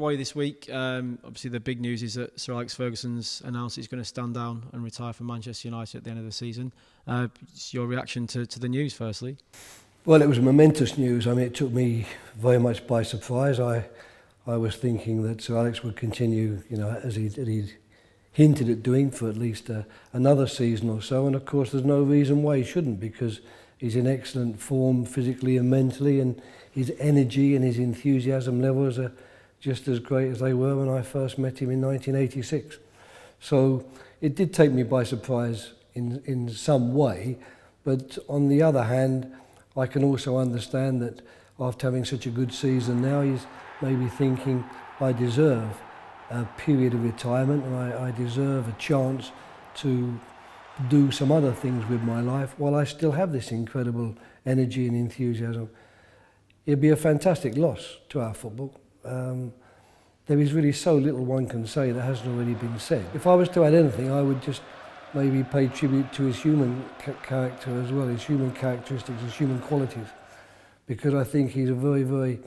Roy, this week, obviously the big news is that Sir Alex Ferguson's announced he's going to stand down and retire from Manchester United at the end of the season. Your reaction to the news, firstly? Well, it was momentous news. I mean, it took me very much by surprise. I was thinking that Sir Alex would continue, as he'd hinted at doing for at least another season or so. And of course, there's no reason why he shouldn't, because he's in excellent form physically and mentally, and his energy and his enthusiasm levels are just as great as they were when I first met him in 1986. So it did take me by surprise in some way, but on the other hand, I can also understand that after having such a good season now, he's maybe thinking, I deserve a period of retirement and I deserve a chance to do some other things with my life while I still have this incredible energy and enthusiasm. It'd be a fantastic loss to our football. There is really so little one can say that hasn't already been said. If I was to add anything, I would just maybe pay tribute to his human character as well, his human characteristics, his human qualities, because I think he's a very, very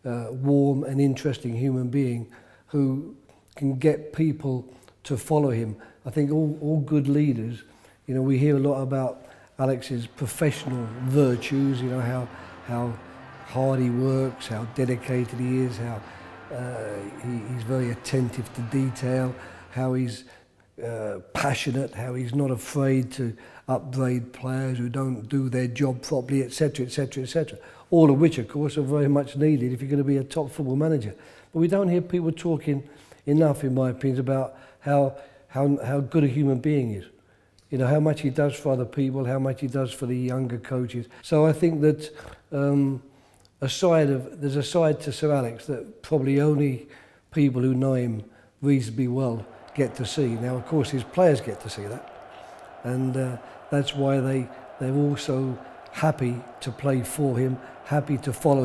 warm and interesting human being who can get people to follow him. I think all good leaders, we hear a lot about Alex's professional virtues, how hard he works, how dedicated he is, how he's very attentive to detail, how he's passionate, how he's not afraid to upgrade players who don't do their job properly, etc., etc., etc. All of which, of course, are very much needed if you're going to be a top football manager. But we don't hear people talking enough, in my opinion, about how good a human being is. How much he does for other people, how much he does for the younger coaches. So I think that there's a side to Sir Alex that probably only people who know him reasonably well get to see. Now, of course, his players get to see that, and that's why they're also happy to play for him, happy to follow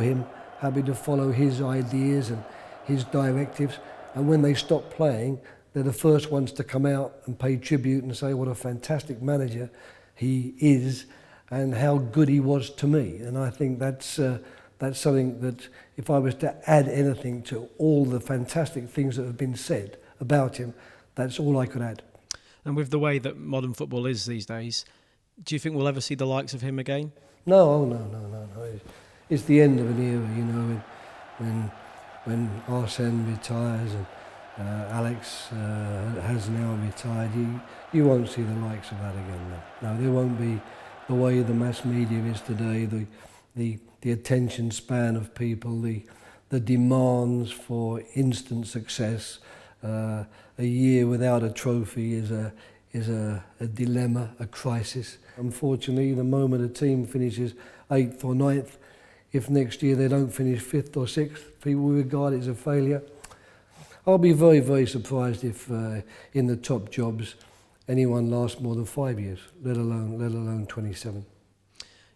his ideas and his directives. And when they stop playing, they're the first ones to come out and pay tribute and say what a fantastic manager he is and how good he was to me. And I think that's something that, if I was to add anything to all the fantastic things that have been said about him, that's all I could add. And with the way that modern football is these days, do you think we'll ever see the likes of him again? No. It's the end of an era, when Arsene retires and Alex has now retired. You won't see the likes of that again. No, there won't be the way the mass media is today. The attention span of people, the demands for instant success. A year without a trophy is a dilemma, a crisis. Unfortunately, the moment a team finishes 8th or 9th, if next year they don't finish 5th or 6th, people will regard it as a failure. I'll be very, very surprised if in the top jobs anyone lasts more than 5 years, let alone 27.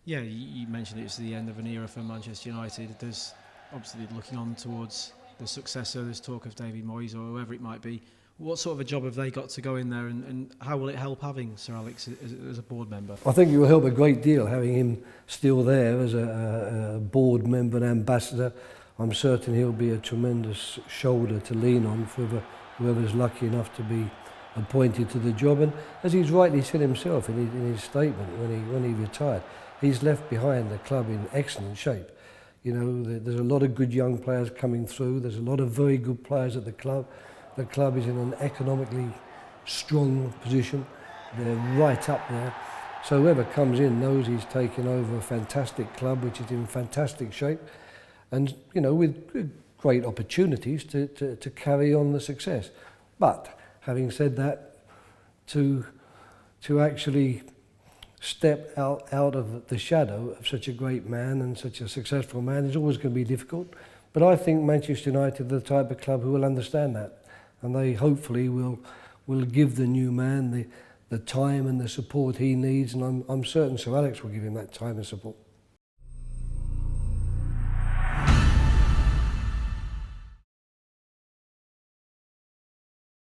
Yeah, you mentioned it's the end of an era for Manchester United. There's obviously looking on towards the successor. There's talk of David Moyes or whoever it might be. What sort of a job have they got to go in there, and how will it help having Sir Alex as a board member? I think it will help a great deal having him still there as a board member and ambassador. I'm certain he'll be a tremendous shoulder to lean on for whoever's lucky enough to be appointed to the job. And as he's rightly said himself in his statement when he retired, he's left behind the club in excellent shape. There's a lot of good young players coming through. There's a lot of very good players at the club. The club is in an economically strong position. They're right up there. So whoever comes in knows he's taken over a fantastic club, which is in fantastic shape, and with great opportunities to carry on the success. But having said that, to actually step out of the shadow of such a great man and such a successful man is always going to be difficult. But I think Manchester United are the type of club who will understand that, and they hopefully will give the new man the time and the support he needs, and I'm certain Sir Alex will give him that time and support.